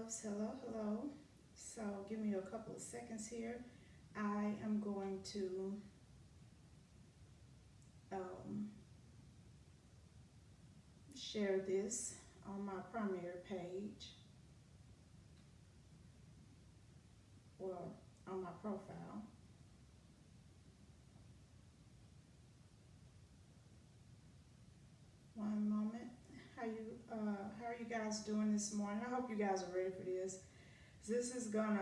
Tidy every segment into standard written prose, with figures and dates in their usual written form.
loves. Hello, hello. So give me a couple of seconds here. I am going to um, share this on my primary page, well, on my profile. One moment. How are you guys doing this morning? I hope you guys are ready for this. This is gonna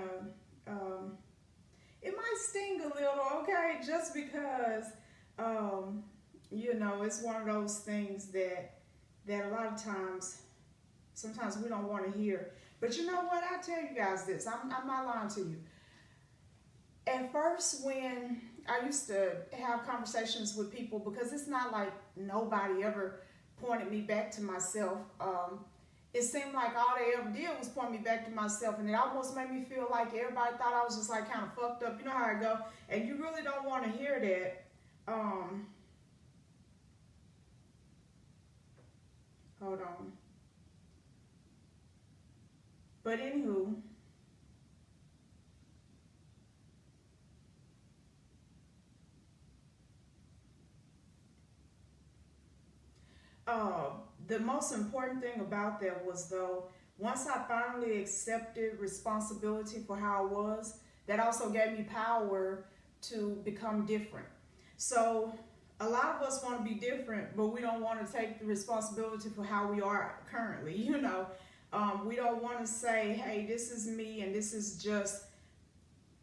it might sting a little, okay? Just because it's one of those things that a lot of times, sometimes we don't want to hear. But you know what? I tell you guys this. I'm not lying to you. At first, when I used to have conversations with people, because it's not like nobody ever pointed me back to myself. It seemed like all they ever did was point me back to myself, and it almost made me feel like everybody thought I was just like kind of fucked up. You know how I go, and you really don't want to hear that. Hold on. But anywho, the most important thing about that was, though, once I finally accepted responsibility for how I was, that also gave me power to become different. So a lot of us want to be different, but we don't want to take the responsibility for how we are currently. We don't want to say, hey, this is me and this is just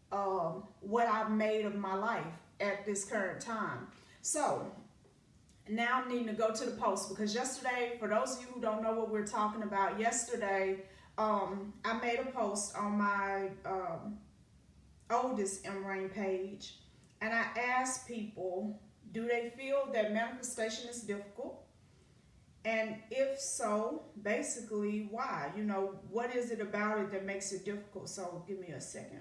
what I've made of my life at this current time. So now I'm needing to go to the post, because yesterday, for those of you who don't know what we're talking about, yesterday I made a post on my oldest M-Rain page, and I asked people, do they feel that manifestation is difficult? And if so, basically, why? What is it about it that makes it difficult? So give me a second.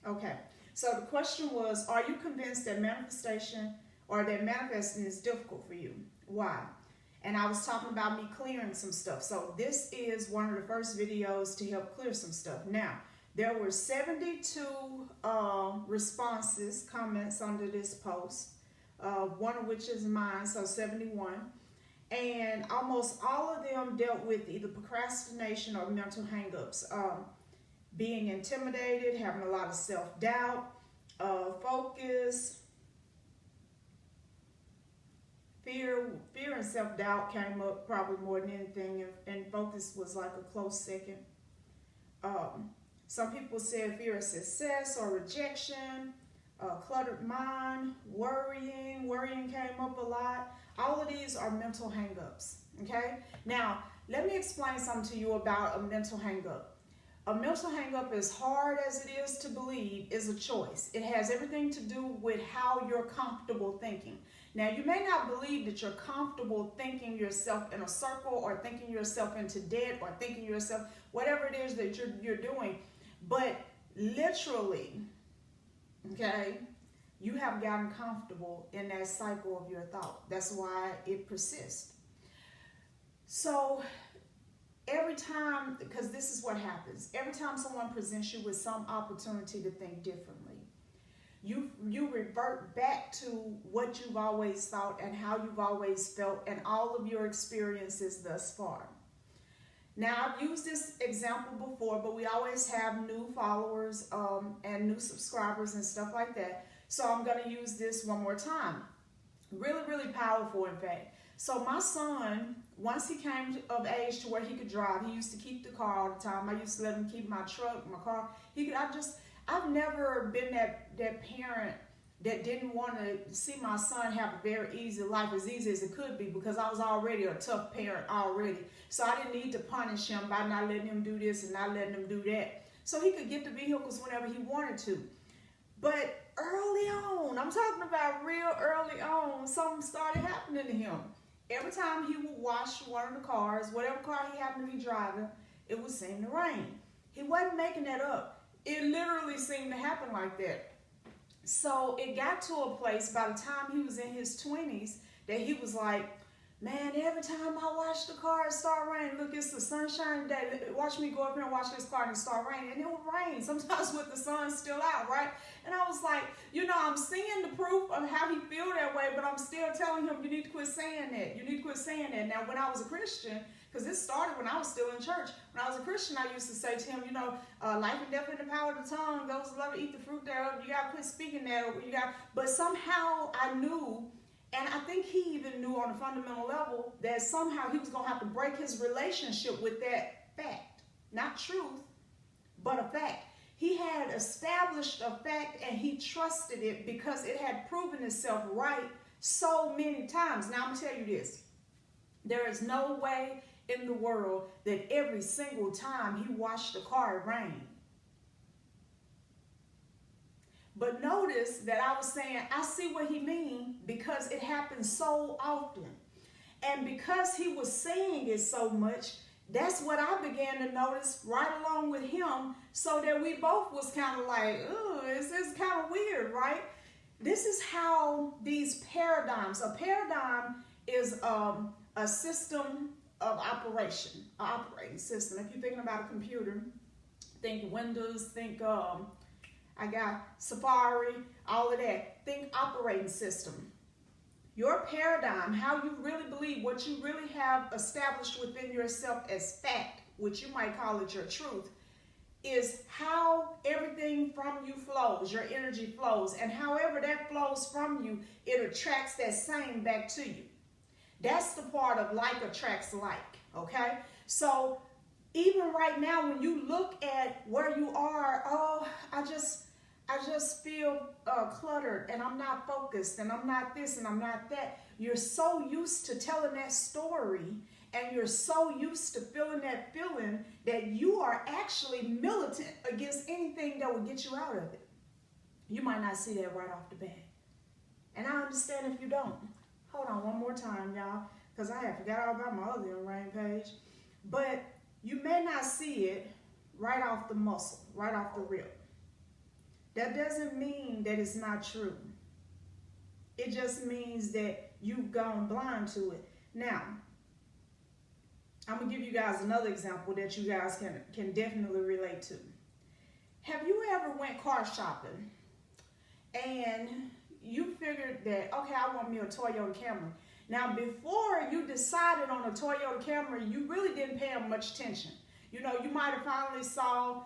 Okay, so the question was, are you convinced that manifestation or that manifesting is difficult for you? Why? And I was talking about me clearing some stuff. So this is one of the first videos to help clear some stuff. Now, there were 72 responses, comments under this post, one of which is mine, so 71. And almost all of them dealt with either procrastination or mental hangups. Being intimidated, having a lot of self-doubt, focus, fear and self-doubt came up probably more than anything, and focus was like a close second. Some people said fear of success or rejection, cluttered mind, worrying came up a lot. All of these are mental hangups, okay? Now, let me explain something to you about a mental hangup. A mental hangup, as hard as it is to believe, is a choice. It has everything to do with how you're comfortable thinking. Now, you may not believe that you're comfortable thinking yourself in a circle, or thinking yourself into debt, or thinking yourself, whatever it is that you're doing, but literally, okay, you have gotten comfortable in that cycle of your thought. That's why it persists. So every time, because this is what happens, every time someone presents you with some opportunity to think differently, you revert back to what you've always thought and how you've always felt and all of your experiences thus far. Now, I've used this example before, but we always have new followers and new subscribers and stuff like that. So I'm going to use this one more time. Really, really powerful, in fact. So my son, once he came of age to where he could drive, he used to keep the car all the time. I used to let him keep my truck, my car. I've never been that parent that didn't want to see my son have a very easy life, as easy as it could be, because I was already a tough parent already. So I didn't need to punish him by not letting him do this and not letting him do that. So he could get the vehicles whenever he wanted to. But early on, I'm talking about real early on, something started happening to him. Every time he would wash one of the cars, whatever car he happened to be driving, it would seem to rain. He wasn't making that up. It literally seemed to happen like that. So it got to a place by the time he was in his 20s that he was like, Man, every time I watch the car, it start raining. Look, it's the sunshine day. Watch me go up here and watch this car and it start raining. And it will rain sometimes with the sun still out, right? And I was like, I'm seeing the proof of how he feel that way, but I'm still telling him, you need to quit saying that. You need to quit saying that. Now, when I was a Christian, because this started when I was still in church. When I was a Christian, I used to say to him, life and death in the power of the tongue. Those who love to eat the fruit thereof. You got to quit speaking that. But somehow I knew, and I think he even knew on a fundamental level, that somehow he was going to have to break his relationship with that fact. Not truth, but a fact. He had established a fact and he trusted it because it had proven itself right so many times. Now I'm going to tell you this. There is no way in the world that every single time he washed the car, it rained. But notice that I was saying, I see what he means because it happens so often. And because he was saying it so much, that's what I began to notice right along with him, so that we both was kind of like, oh, this is kind of weird, right? This is how these paradigms, a paradigm is a system of operation, an operating system. If you're thinking about a computer, think Windows, think I got Safari, all of that. Think operating system. Your paradigm, how you really believe, what you really have established within yourself as fact, which you might call it your truth, is how everything from you flows, your energy flows. And however that flows from you, it attracts that same back to you. That's the part of like attracts like, okay? So even right now, when you look at where you are, I just feel cluttered and I'm not focused and I'm not this and I'm not that. You're so used to telling that story and you're so used to feeling that feeling that you are actually militant against anything that will get you out of it. You might not see that right off the bat. And I understand if you don't. Hold on one more time, y'all, because I had forgot all about my other rain page. But you may not see it right off the muscle, right off the rip. That doesn't mean that it's not true. It just means that you've gone blind to it. Now, I'm going to give you guys another example that you guys can definitely relate to. Have you ever went car shopping and you figured that, okay, I want me a Toyota Camry. Now, before you decided on a Toyota Camry, you really didn't pay them much attention. You might have finally saw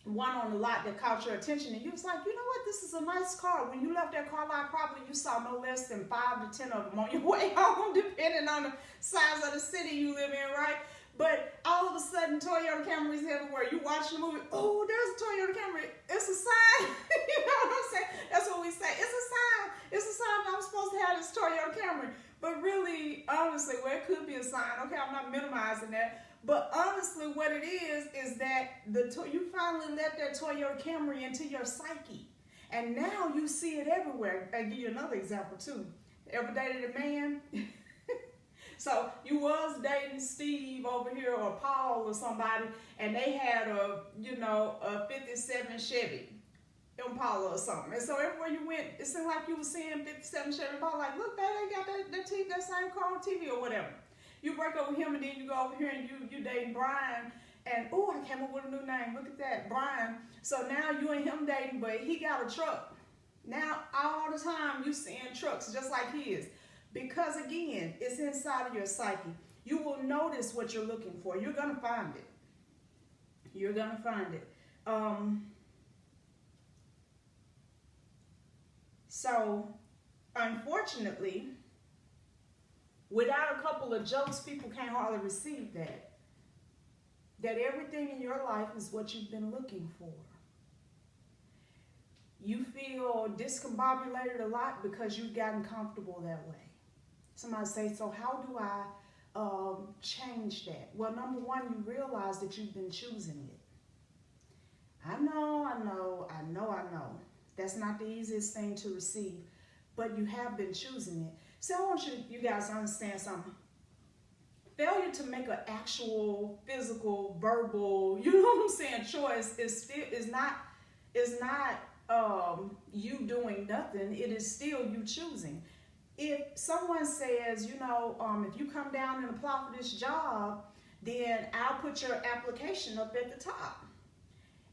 one on the lot that caught your attention, and you was like, you know what, this is a nice car. When you left that car lot, probably you saw no less than 5 to 10 of them on your way home, depending on the size of the city you live in, right? But all of a sudden, Toyota Camrys everywhere. You watch the movie, oh, there's a Toyota Camry. It's a sign. You know what I'm saying? That's what we say. It's a sign. It's a sign that I'm supposed to have this Toyota Camry. But really, honestly, well, it could be a sign. Okay, I'm not minimizing that. But honestly, what it is that you finally let that Toyota Camry into your psyche. And now you see it everywhere. I'll give you another example, too. Ever dated a man? So you was dating Steve over here or Paul or somebody, and they had a 57 Chevy Impala or something. And so everywhere you went, it seemed like you were seeing 57 Chevy Impala. Like, look, they got that same car on TV or whatever. You break up with him and then you go over here and you dating Brian. And, oh, I came up with a new name. Look at that, Brian. So now you and him dating, but he got a truck. Now all the time you seeing trucks just like his. Because again, it's inside of your psyche. You will notice what you're looking for. You're going to find it. You're going to find it. So, unfortunately, without a couple of jokes, people can't hardly receive that. That everything in your life is what you've been looking for. You feel discombobulated a lot because you've gotten comfortable that way. Somebody say, so how do I change that? Well, number one, you realize that you've been choosing it. I know. That's not the easiest thing to receive, but you have been choosing it. So I want you guys to understand something. Failure to make an actual physical, verbal, you know what I'm saying, choice is not you doing nothing. It is still you choosing. if someone says, if you come down and apply for this job, then I'll put your application up at the top.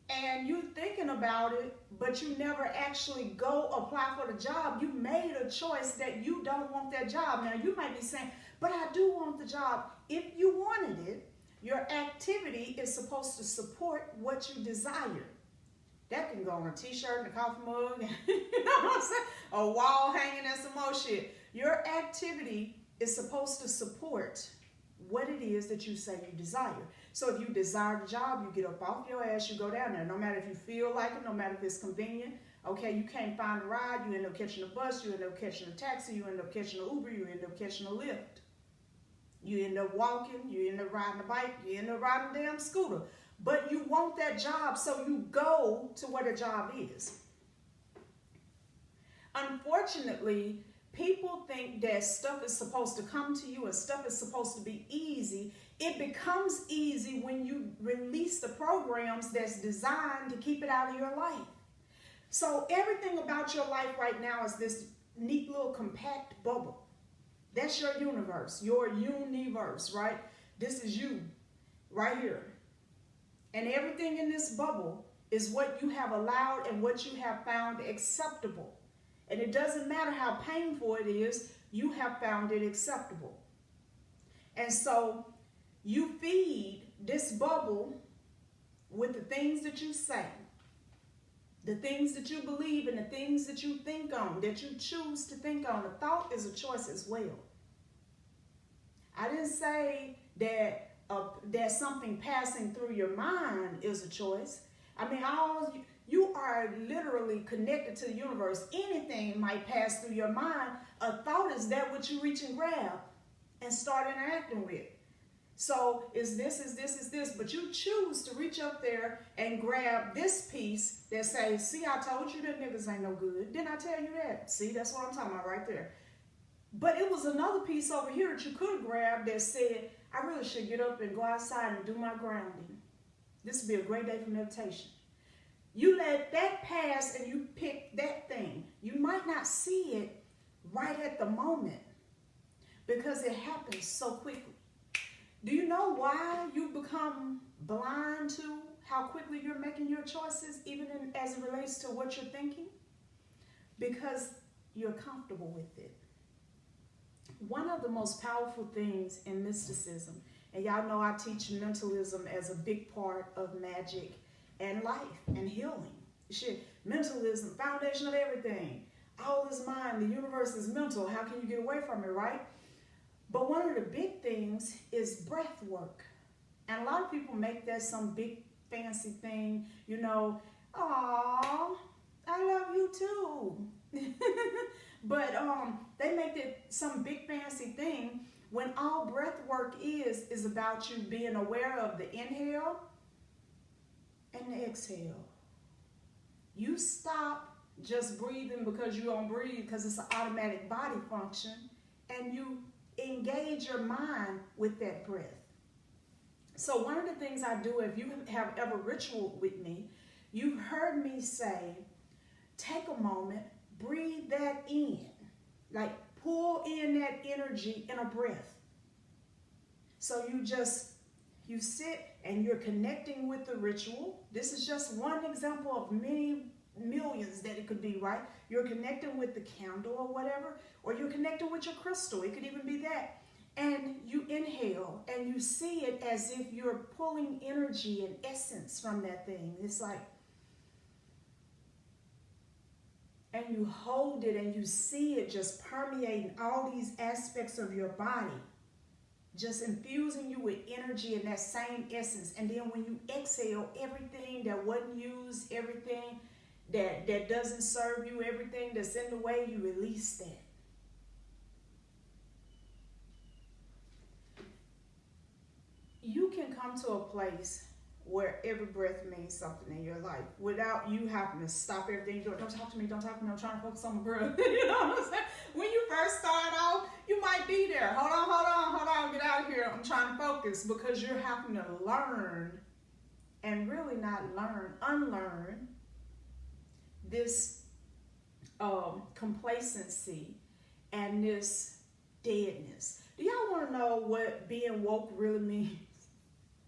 And you're thinking about it, but you never actually go apply for the job. You made a choice that you don't want that job. Now, you might be saying, but I do want the job. If you wanted it, your activity is supposed to support what you desire. That can go on a t-shirt and a coffee mug, you know what I'm saying? A wall hanging and some more shit. Your activity is supposed to support what it is that you say you desire. So if you desire the job, you get up off your ass, you go down there. No matter if you feel like it, no matter if it's convenient. Okay, you can't find a ride, you end up catching a bus, you end up catching a taxi, you end up catching an Uber, you end up catching a Lyft. You end up walking, you end up riding a bike, you end up riding a damn scooter. But you want that job, so you go to where the job is. Unfortunately, people think that stuff is supposed to come to you and stuff is supposed to be easy. It becomes easy when you release the programs that's designed to keep it out of your life. So everything about your life right now is this neat little compact bubble. That's your universe, right? This is you right here. And everything in this bubble is what you have allowed and what you have found acceptable. And it doesn't matter how painful it is, you have found it acceptable. And so you feed this bubble with the things that you say, the things that you believe, and the things that you think on, that you choose to think on. A thought is a choice as well. I didn't say that something passing through your mind is a choice. I mean, you are literally connected to the universe. Anything might pass through your mind. A thought is that what you reach and grab and start interacting with. So is this, but you choose to reach up there and grab this piece that says, see, I told you that niggas ain't no good. Didn't I tell you that? See, that's what I'm talking about right there. But it was another piece over here that you could have grabbed that said, I really should get up and go outside and do my grounding. This would be a great day for meditation. You let that pass and you pick that thing. You might not see it right at the moment because it happens so quickly. Do you know why you become blind to how quickly you're making your choices, even as it relates to what you're thinking? Because you're comfortable with it. One of the most powerful things in mysticism, and y'all know I teach mentalism as a big part of magic and life and healing. Shit, mentalism, foundation of everything. All is mind, the universe is mental. How can you get away from it, right? But one of the big things is breath work. And a lot of people make that some big fancy thing, "Aw, I love you too." But they make it some big fancy thing when all breath work is about you being aware of the inhale and the exhale. You stop just breathing because you don't breathe because it's an automatic body function, and you engage your mind with that breath. So one of the things I do, if you have ever ritual with me, you've heard me say, take a moment, breathe that in, like pull in that energy in a breath. So you sit and you're connecting with the ritual. This is just one example of many millions that it could be, right? You're connecting with the candle or whatever, or you're connecting with your crystal. It could even be that. And you inhale and you see it as if you're pulling energy and essence from that thing. It's like, and you hold it and you see it just permeating all these aspects of your body, just infusing you with energy and that same essence. And then when you exhale, everything that wasn't used, everything that doesn't serve you, everything that's in the way, you release that. You can come to a place where every breath means something in your life without you having to stop everything you're doing. Don't talk to me, I'm trying to focus on my breath. You know what I'm saying? When you first start off, you might be there. Hold on, get out of here. I'm trying to focus, because you're having to learn and really not unlearn this complacency and this deadness. Do y'all want to know what being woke really means?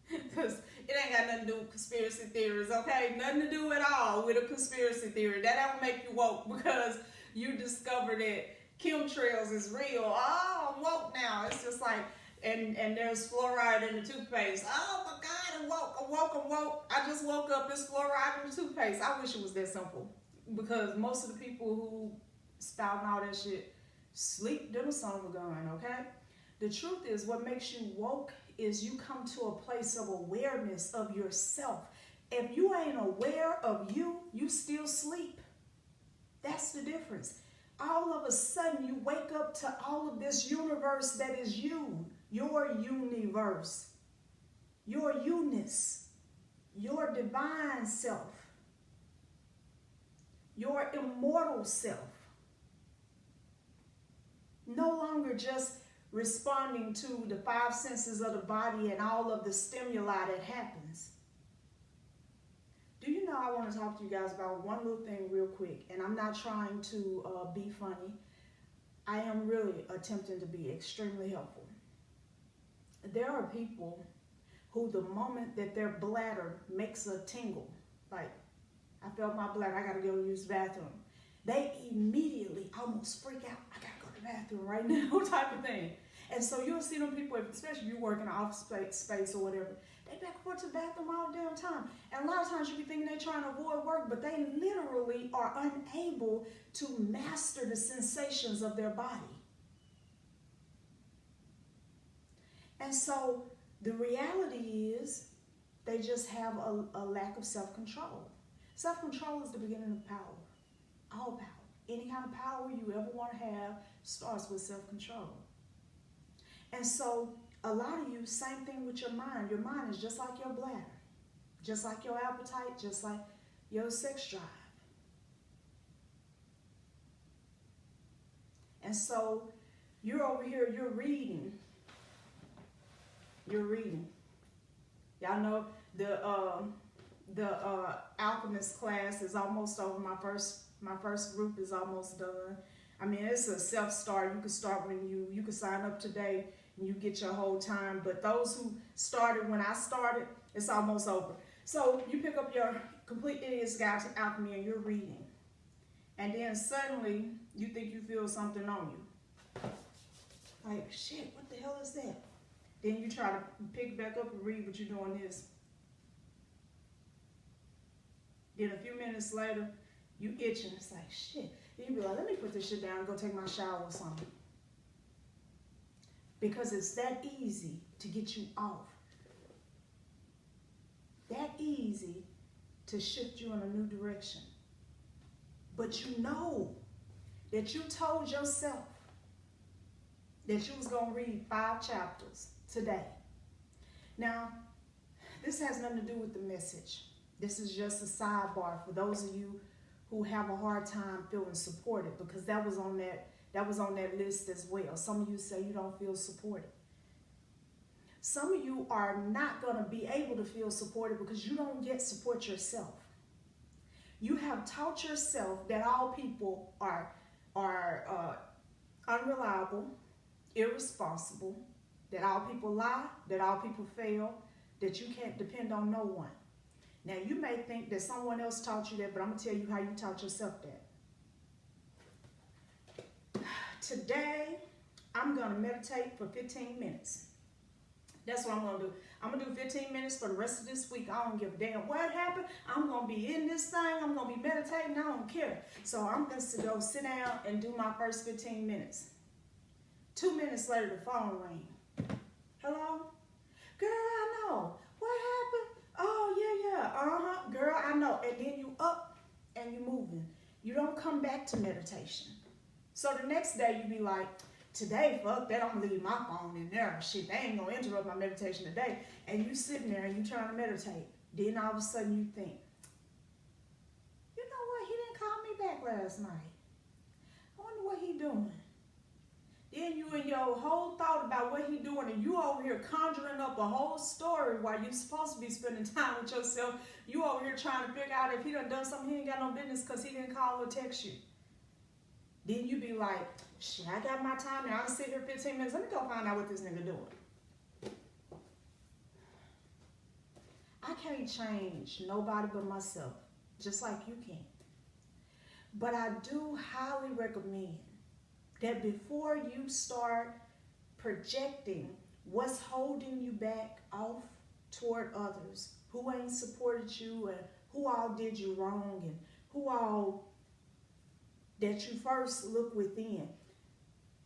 Because it ain't got nothing to do with conspiracy theories, okay? Nothing to do at all with a conspiracy theory. That don't make you woke because you discovered that chemtrails is real. Oh, I'm woke now. It's just like, and there's fluoride in the toothpaste. Oh my God, I'm woke. I just woke up, there's fluoride in the toothpaste. I wish it was that simple. Because most of the people who spouting all that shit sleep them a son of a gun, okay? The truth is, what makes you woke is you come to a place of awareness of yourself. If you ain't aware of you, you still sleep. That's the difference. All of a sudden, you wake up to all of this universe that is you, your universe, your you-ness, your divine self, your immortal self. No longer just responding to the five senses of the body and all of the stimuli that happens. Do you know, I want to talk to you guys about one little thing real quick, and I'm not trying to be funny. I am really attempting to be extremely helpful. There are people who the moment that their bladder makes a tingle, like, I felt my bladder, I got to go use the bathroom, they immediately almost freak out. I got to go to the bathroom right now type of thing. And so you'll see them people, especially if you work in an office space or whatever, they back and forth to the bathroom all the damn time. And a lot of times you be thinking they're trying to avoid work, but they literally are unable to master the sensations of their body. And so the reality is they just have a lack of self-control. Self-control is the beginning of power. All power. Any kind of power you ever want to have starts with self-control. And so a lot of you, same thing with your mind. Your mind is just like your bladder, just like your appetite, just like your sex drive. And so you're over here, you're reading. Y'all know the alchemist class is almost over. My first group is almost done. I mean, it's a self-start. You can start when you can sign up today and you get your whole time. But those who started when I started, it's almost over. So you pick up your Complete Idiot's Guide to Alchemy and you're reading. And then suddenly you think you feel something on you. Like, shit, what the hell is that? Then you try to pick it back up and read, but you're doing this. Then a few minutes later, you itching. It's like, shit. Then you be like, let me put this shit down and go take my shower or something. Because it's that easy to get you off. That easy to shift you in a new direction. But you know that you told yourself that you was going to read 5 chapters today. Now, this has nothing to do with the message. This is just a sidebar for those of you who have a hard time feeling supported, because that was on that list as well. Some of you say you don't feel supported. Some of you are not going to be able to feel supported because you don't yet support yourself. You have taught yourself that all people are unreliable, irresponsible, that all people lie, that all people fail, that you can't depend on no one. Now, you may think that someone else taught you that, but I'm going to tell you how you taught yourself that. Today, I'm going to meditate for 15 minutes. That's what I'm going to do. I'm going to do 15 minutes for the rest of this week. I don't give a damn what happened. I'm going to be in this thing. I'm going to be meditating. I don't care. So I'm going to go sit down and do my first 15 minutes. 2 minutes later, the phone rang. Hello? Girl, I know. What happened? Oh, yeah. Girl, I know. And then you up and you moving. You don't come back to meditation. So the next day you be like, today, fuck that, I'm gonna leave my phone in there. Shit, they ain't gonna interrupt my meditation today. And you sitting there and you trying to meditate. Then all of a sudden you think, you know what, he didn't call me back last night. I wonder what he doing. Then you in your whole thought about what he doing, and you over here conjuring up a whole story while you supposed to be spending time with yourself. You over here trying to figure out if he done something he ain't got no business because he didn't call or text you. Then you be like, shit, I got my time now. I'll sit here 15 minutes. Let me go find out what this nigga doing. I can't change nobody but myself, just like you can't. But I do highly recommend that before you start projecting what's holding you back off toward others, who ain't supported you and who all did you wrong and who all, that you first look within.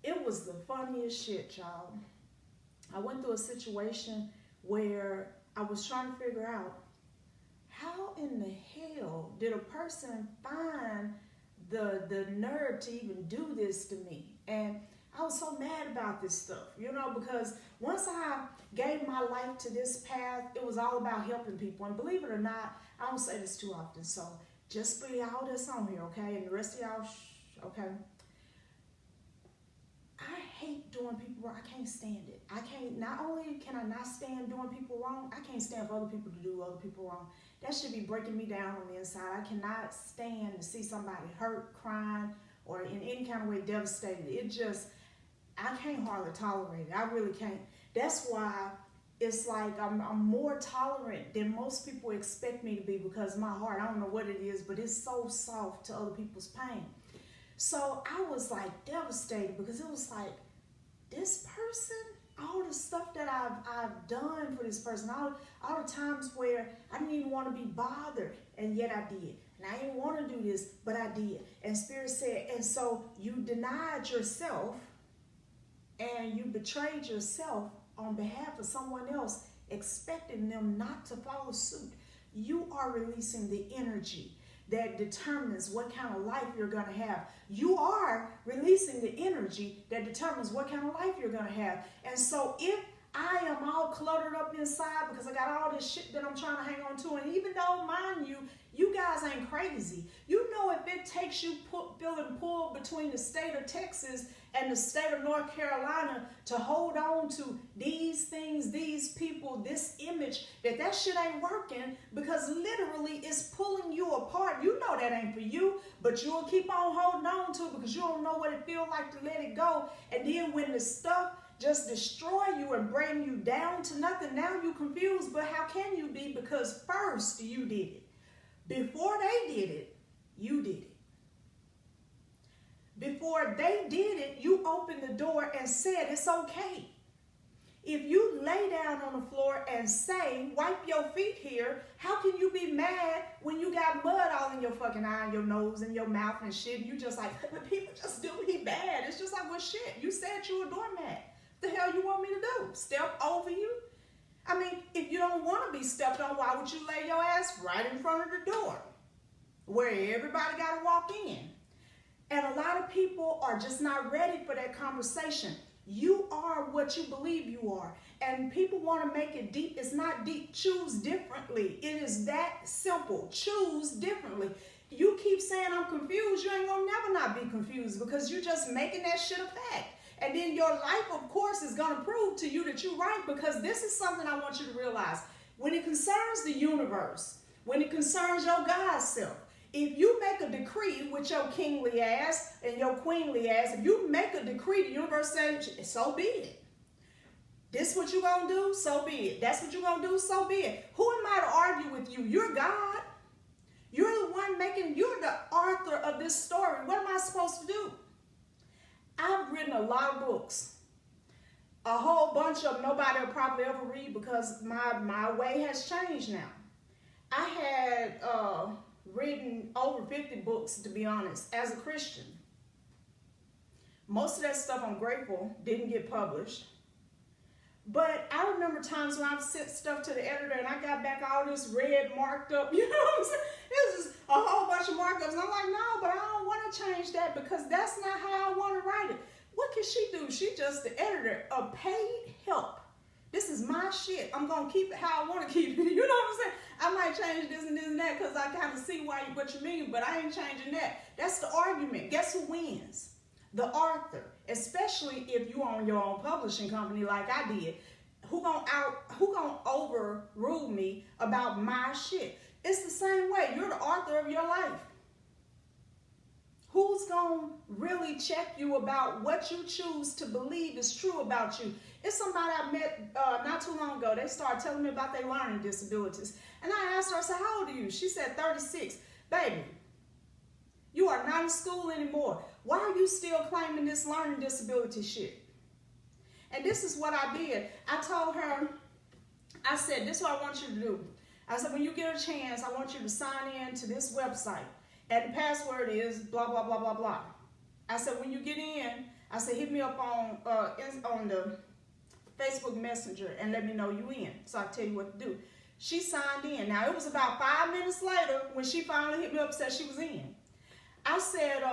It was the funniest shit, y'all. I went through a situation where I was trying to figure out how in the hell did a person find the nerve to even do this to me. And I was so mad about this stuff, because once I gave my life to this path, it was all about helping people. And believe it or not, I don't say this too often, so just for y'all that's on here, okay? And the rest of y'all, okay? I hate doing people wrong. I can't stand it. Not only can I not stand doing people wrong, I can't stand for other people to do other people wrong. That should be breaking me down on the inside. I cannot stand to see somebody hurt, crying, or in any kind of way devastated. I can't hardly tolerate it. I really can't. That's why it's like I'm more tolerant than most people expect me to be, because my heart, I don't know what it is, but it's so soft to other people's pain. So I was like devastated, because it was like, this person, all the stuff that I've done for this person, all the times where I didn't even want to be bothered, and yet I did. And I didn't want to do this, but I did. And Spirit said, and so you denied yourself and you betrayed yourself on behalf of someone else, expecting them not to follow suit. You are releasing the energy that determines what kind of life you're going to have. You are releasing the energy that determines what kind of life you're going to have. And so if I am all cluttered up inside because I got all this shit that I'm trying to hang on to, and even though, mind you, you guys ain't crazy. You know, if it takes you feeling pulled between the state of Texas and the state of North Carolina to hold on to these things, these people, this image, that shit ain't working, because literally it's pulling you apart. You know that ain't for you, but you'll keep on holding on to it because you don't know what it feels like to let it go. And then when the stuff just destroy you and bring you down to nothing, now you confused. But how can you be? Because first you did it. Before they did it, you did it. Before they did it, you opened the door and said it's okay. If you lay down on the floor and say, wipe your feet here, how can you be mad when you got mud all in your fucking eye and your nose and your mouth and shit? And you just like, but people just do me bad. It's just like, well, shit, you said you a doormat. What the hell you want me to do? Step over you? I mean, if you don't want to be stepped on, why would you lay your ass right in front of the door where everybody got to walk in? And a lot of people are just not ready for that conversation. You are what you believe you are. And people want to make it deep. It's not deep. Choose differently. It is that simple. Choose differently. You keep saying I'm confused. You ain't going to never not be confused, because you're just making that shit a fact. And then your life, of course, is going to prove to you that you're right, because this is something I want you to realize. When it concerns the universe, when it concerns your God self, if you make a decree with your kingly ass and your queenly ass, if you make a decree, the universe says, so be it. This what you going to do? So be it. That's what you're going to do? So be it. Who am I to argue with you? You're God. You're the one you're the author of this story. What am I supposed to do? I've written a lot of books. A whole bunch of them nobody will probably ever read, because my way has changed now. I had written over 50 books, to be honest, as a Christian. Most of that stuff, I'm grateful, didn't get published. But I remember times when I've sent stuff to the editor and I got back all this red marked up, you know what I'm saying? It was just a whole bunch of markups. And I'm like, no, but I don't want to change that, because that's not how I want to write it. What can she do? She just the editor, a paid help. This is my shit. I'm going to keep it how I want to keep it. You know what I'm saying? I might change this and this and that because I kind of see what you mean, but I ain't changing that. That's the argument. Guess who wins? The author, especially if you own your own publishing company like I did. Who gonna overrule me about my shit? It's the same way. You're the author of your life. Who's gonna going to really check you about what you choose to believe is true about you. It's somebody I met not too long ago. They started telling me about their learning disabilities. And I asked her, I said, how old are you? She said 36. Baby, you are not in school anymore. Why are you still claiming this learning disability shit? And this is what I did. I told her, I said, this is what I want you to do. I said, when you get a chance, I want you to sign in to this website. And the password is blah, blah, blah, blah, blah. I said, when you get in, I said, hit me up on the Facebook Messenger and let me know you in so I can tell you what to do. She signed in. Now, it was about 5 minutes later when she finally hit me up and said she was in. I said,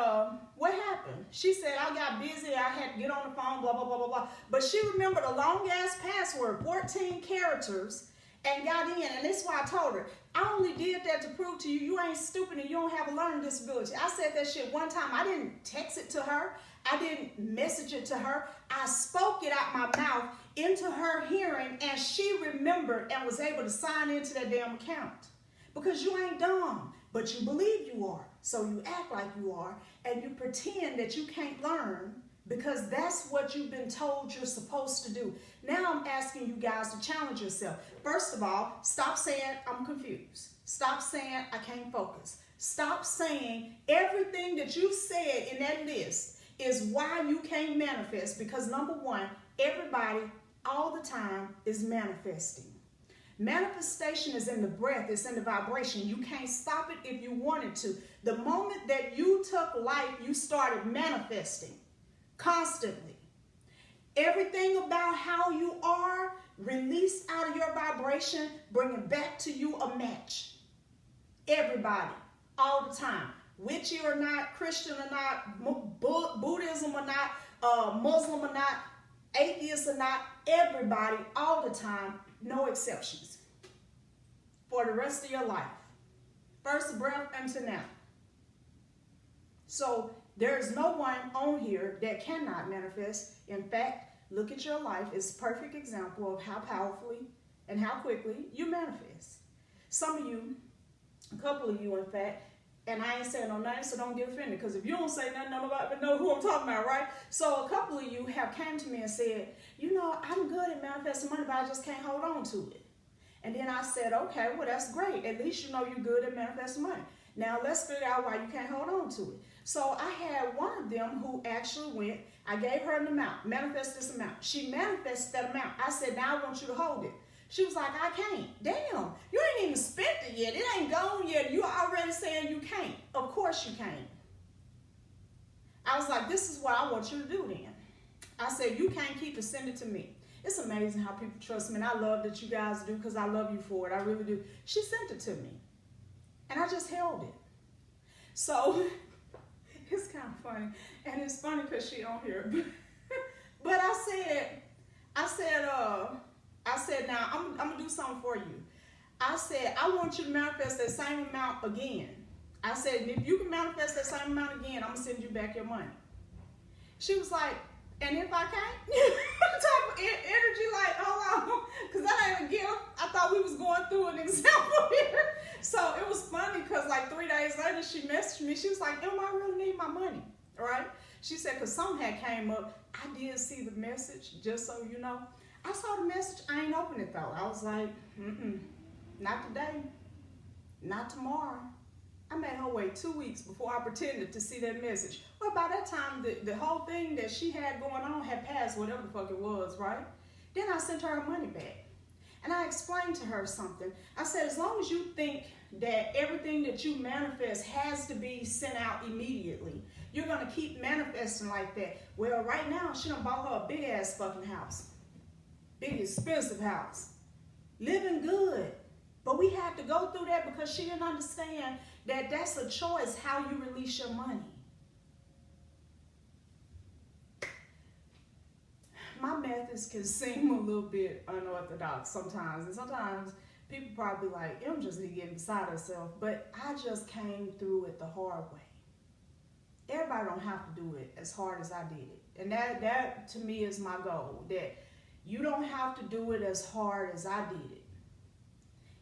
what happened? She said, I got busy. I had to get on the phone, blah, blah, blah, blah, blah. But she remembered a long-ass password, 14 characters, and got in. And this is why I told her, I only did that to prove to you, you ain't stupid and you don't have a learning disability. I said that shit one time. I didn't text it to her. I didn't message it to her. I spoke it out my mouth into her hearing, and she remembered and was able to sign into that damn account. Because you ain't dumb, but you believe you are. So you act like you are, and you pretend that you can't learn because that's what you've been told you're supposed to do. Now I'm asking you guys to challenge yourself. First of all, stop saying, I'm confused. Stop saying, I can't focus. Stop saying everything that you said in that list is why you can't manifest. Because number one, everybody all the time is manifesting. Manifestation is in the breath, it's in the vibration. You can't stop it if you wanted to. The moment that you took life, you started manifesting constantly. Everything about how you are, release out of your vibration, bring it back to you a match. Everybody, all the time. Witchy or not, Christian or not, Buddhism or not, Muslim or not, atheist or not, everybody, all the time, no exceptions. For the rest of your life. First breath until now. So there is no one on here that cannot manifest. In fact, look at your life. It's a perfect example of how powerfully and how quickly you manifest. Some of you, a couple of you in fact, and I ain't saying no names, so don't get offended, because if you don't say nothing, nobody know who I'm talking about, right? So a couple of you have came to me and said, you know, I'm good at manifesting money, but I just can't hold on to it. And then I said, okay, well, that's great. At least you know you're good at manifesting money. Now let's figure out why you can't hold on to it. So I had one of them who actually went, I gave her an amount, manifest this amount. She manifested that amount. I said, now I want you to hold it. She was like, I can't. Damn, you ain't even spent it yet. It ain't gone yet. You already saying you can't. Of course you can't. I was like, this is what I want you to do then. I said, you can't keep it, send it to me. It's amazing how people trust me, and I love that you guys do because I love you for it. I really do. She sent it to me, and I just held it. So it's kind of funny, and it's funny because she on here. But I said, now I'm gonna do something for you. I said, I want you to manifest that same amount again. I said, and if you can manifest that same amount again, I'm gonna send you back your money. She was like, and if I can't? Type of energy, like, hold on, because that ain't a gift. I thought we was going through an example here. So it was funny because like 3 days later, she messaged me. She was like, Em, I really need my money, right? She said, because something had came up. I did see the message, just so you know. I saw the message, I ain't opened it though. I was like, not today, not tomorrow. I made her wait 2 weeks before I pretended to see that message. Well, by that time, the whole thing that she had going on had passed, whatever the fuck it was, right? Then I sent her money back. And I explained to her something. I said, as long as you think that everything that you manifest has to be sent out immediately, you're going to keep manifesting like that. Well, right now, she done bought her a big-ass fucking house. Big, expensive house. Living good. But we had to go through that because she didn't understand that that's a choice how you release your money. My methods can seem a little bit unorthodox sometimes. And sometimes people probably like, I'm just getting beside herself. But I just came through it the hard way. Everybody don't have to do it as hard as I did it. And that to me is my goal. That you don't have to do it as hard as I did it.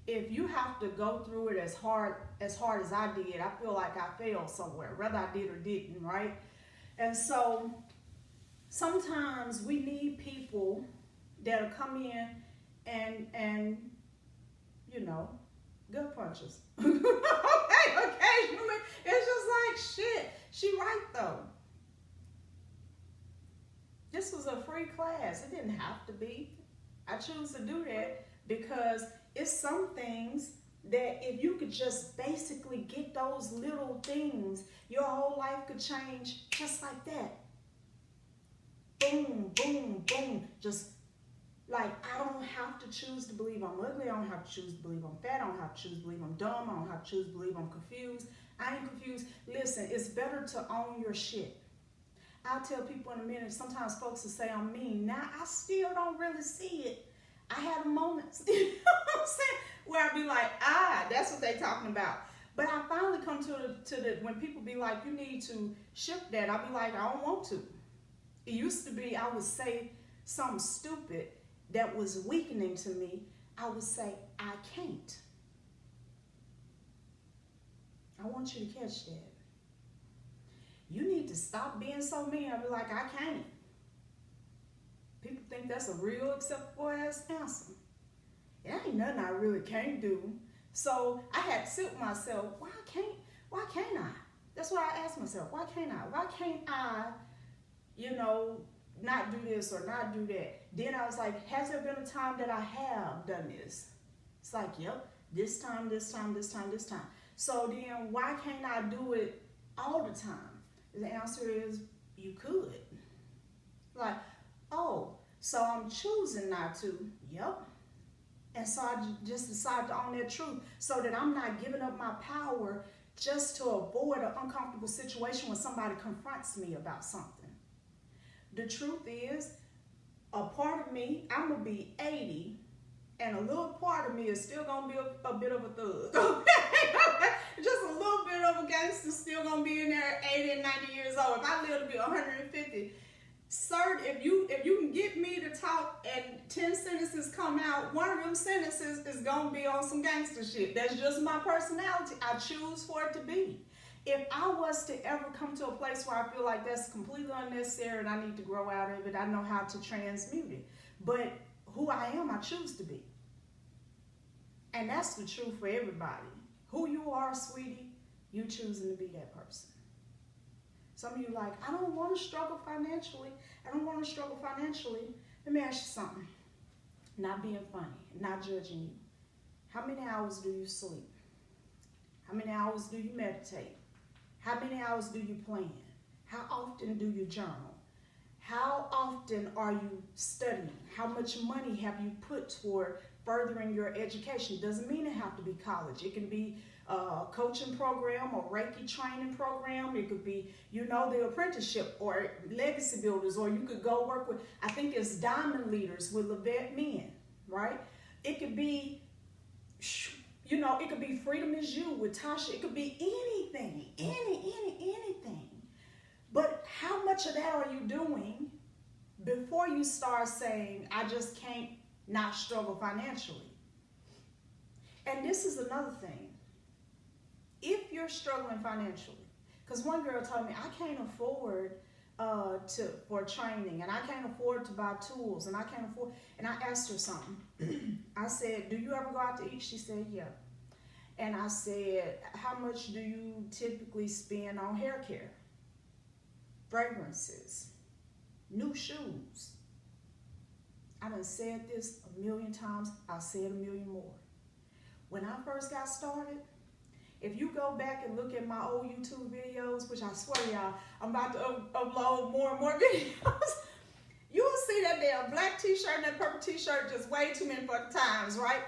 if you have to go through it as hard as I did, I feel like I failed somewhere, whether I did or didn't, right? And so sometimes we need people that'll come in and you know, gut punches. Okay, occasionally it's just like, shit, she right though. This was a free class. It didn't have to be. I choose to do that because it's some things that if you could just basically get those little things, your whole life could change just like that. Boom, boom, boom. Just like, I don't have to choose to believe I'm ugly. I don't have to choose to believe I'm fat. I don't have to choose to believe I'm dumb. I don't have to choose to believe I'm confused. I ain't confused. Listen, it's better to own your shit. I'll tell people in a minute, sometimes folks will say I'm mean. Now, I still don't really see it. I had moments, you know what I'm saying, where I'd be like, that's what they talking about. But I finally come to the when people be like, you need to shift that, I'll be like, I don't want to. It used to be I would say something stupid that was weakening to me. I would say, I can't. I want you to catch that. You need to stop being so mean. I'll be like, I can't. People think that's a real acceptable ass answer. It ain't nothing I really can't do. So I had to sit with myself, why can't I? That's what I asked myself, why can't I? Why can't I, not do this or not do that? Then I was like, has there been a time that I have done this? It's like, yep, this time. So then why can't I do it all the time? The answer is, you could. Like, oh, so I'm choosing not to. Yep. And so I just decided to own that truth so that I'm not giving up my power just to avoid an uncomfortable situation when somebody confronts me about something. The truth is, a part of me, I'm going to be 80, and a little part of me is still going to be a bit of a thug. Just a little bit of a gangster still going to be in there at 80 and 90 years old. If I live to be 150, sir, if you can get me to talk and 10 sentences come out, one of them sentences is going to be on some gangster shit. That's just my personality. I choose for it to be. If I was to ever come to a place where I feel like that's completely unnecessary and I need to grow out of it, I know how to transmute it. But who I am, I choose to be. And that's the truth for everybody. Who you are, sweetie, you choosing to be that person. Some of you like, I don't want to struggle financially. Let me ask you something. Not being funny, not judging you. How many hours do you sleep? How many hours do you meditate? How many hours do you plan? How often do you journal? How often are you studying? How much money have you put toward furthering your education? Doesn't mean it have to be college. It can be a coaching program or Reiki training program. It could be, the apprenticeship or legacy builders, or you could go work with, I think it's diamond leaders with Levette Men, right? It could be, it could be Freedom Is You with Tasha. It could be anything, anything. But how much of that are you doing before you start saying, I just can't not struggle financially? And this is another thing. If you're struggling financially, because one girl told me, I can't afford for training, and I can't afford to buy tools, and I can't afford, and I asked her something. I said, do you ever go out to eat? She said, yeah. And I said, how much do you typically spend on hair care, fragrances, new shoes? I done said this a million times. I'll say it a million more. When I first got started, if you go back and look at my old YouTube videos, which I swear y'all, I'm about to upload more and more videos, you will see that damn black t-shirt and that purple t-shirt just way too many fucking times, right?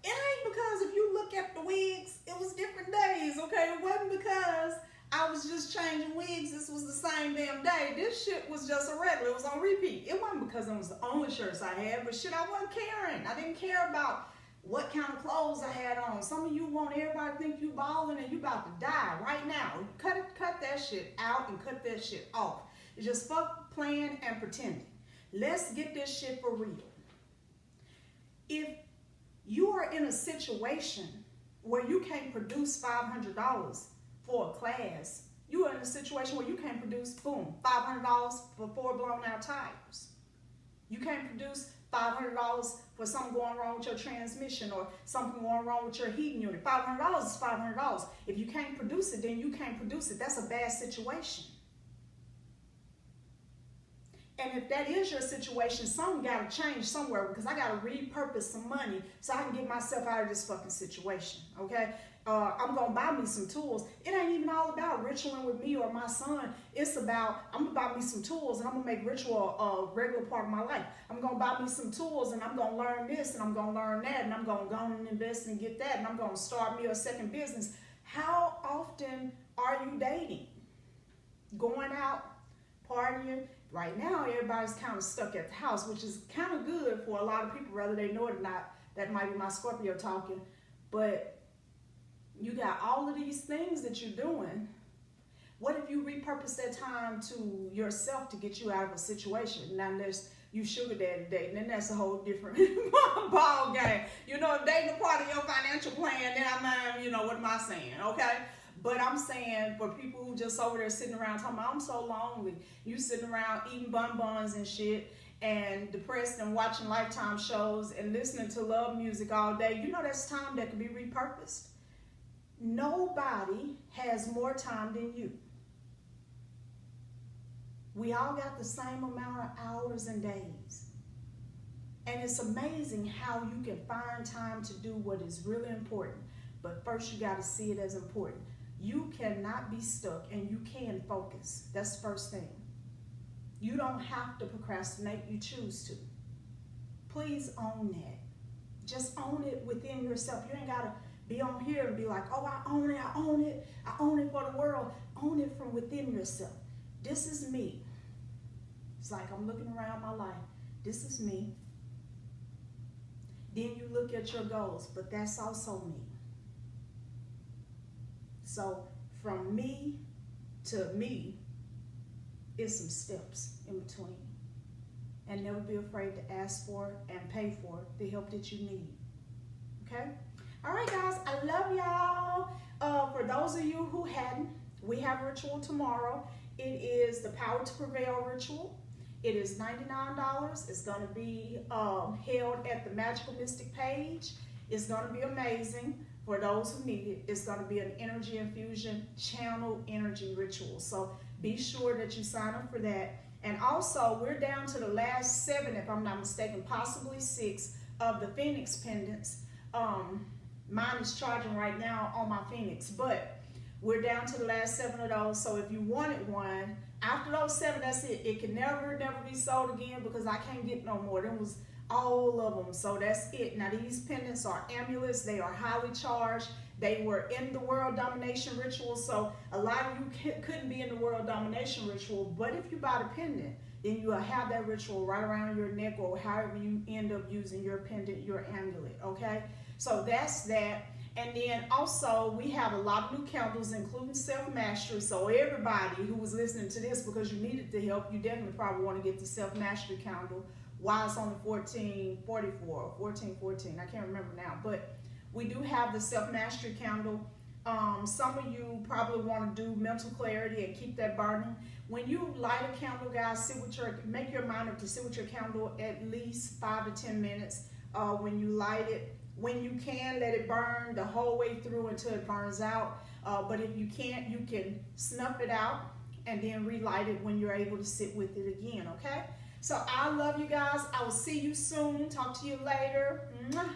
It ain't because if you look at the wigs, it was different days, okay? It wasn't because I was just changing wigs. This was the same damn day. This shit was just a regular. It was on repeat. It wasn't because it was the only shirts I had, but shit, I wasn't caring. I didn't care about what kind of clothes I had on. Some of you want everybody to think you balling and you about to die right now. Cut that shit out and cut that shit off. It's just fuck playing and pretending. Let's get this shit for real. If you are in a situation where you can't produce $500 for a class. You are in a situation where you can't produce, boom, $500 for 4 blown out tires. You can't produce $500 for something going wrong with your transmission or something going wrong with your heating unit. $500 is $500. If you can't produce it, then you can't produce it. That's a bad situation. And if that is your situation, something got to change somewhere, because I got to repurpose some money so I can get myself out of this fucking situation, okay? I'm going to buy me some tools. It ain't even all about ritualing with me or my son. It's about, I'm going to buy me some tools and I'm going to make ritual a regular part of my life. I'm going to buy me some tools and I'm going to learn this and I'm going to learn that and I'm going to go and invest and get that and I'm going to start me a second business. How often are you dating? Going out, partying? Right now, everybody's kind of stuck at the house, which is kind of good for a lot of people, whether they know it or not. That might be my Scorpio talking. But you got all of these things that you're doing. What if you repurpose that time to yourself to get you out of a situation? Now, there's you sugar daddy dating, and that's a whole different ball game. You know, if dating a part of your financial plan, then what am I saying, okay? But I'm saying for people who just over there sitting around talking about, I'm so lonely. You sitting around eating bonbons and shit and depressed and watching Lifetime shows and listening to love music all day. You know that's time that can be repurposed. Nobody has more time than you. We all got the same amount of hours and days. And it's amazing how you can find time to do what is really important. But first you got to see it as important. You cannot be stuck and you can focus. That's the first thing. You don't have to procrastinate, you choose to. Please own that. Just own it within yourself. You ain't got to be on here and be like, oh, I own it, I own it, I own it for the world. Own it from within yourself. This is me. It's like I'm looking around my life. This is me. Then you look at your goals, but that's also me. So from me to me is some steps in between. And never be afraid to ask for and pay for the help that you need. Okay? All right, guys. I love y'all. For those of you who hadn't, we have a ritual tomorrow. It is the Power to Prevail ritual. It is $99. It's going to be held at the Magical Mystic page. It's going to be amazing. For those who need it, it's going to be an energy infusion, channel energy ritual. So be sure that you sign up for that. And also, we're down to the last 7, if I'm not mistaken, possibly 6 of the Phoenix pendants. Mine is charging right now on my Phoenix, but we're down to the last 7 of those. So if you wanted one, after those 7, that's it. It can never be sold again because I can't get no more. Them was all of them. So that's it. Now these pendants are amulets. They are highly charged. They were in the world domination ritual. So a lot of you couldn't be in the world domination ritual. But if you buy the pendant, then you will have that ritual right around your neck or however you end up using your pendant, your amulet. Okay. So that's that. And then also we have a lot of new candles, including self-mastery. So everybody who was listening to this because you needed the help, you definitely probably want to get the self-mastery candle. Why it's only $14.44 or $14.14, I can't remember now. But we do have the self-mastery candle. Some of you probably want to do mental clarity and keep that burning. When you light a candle, guys, make your mind up to sit with your candle at least 5 to 10 minutes when you light it. When you can, let it burn the whole way through until it burns out. But if you can't, you can snuff it out and then relight it when you're able to sit with it again, okay? So I love you guys. I will see you soon. Talk to you later. Mwah.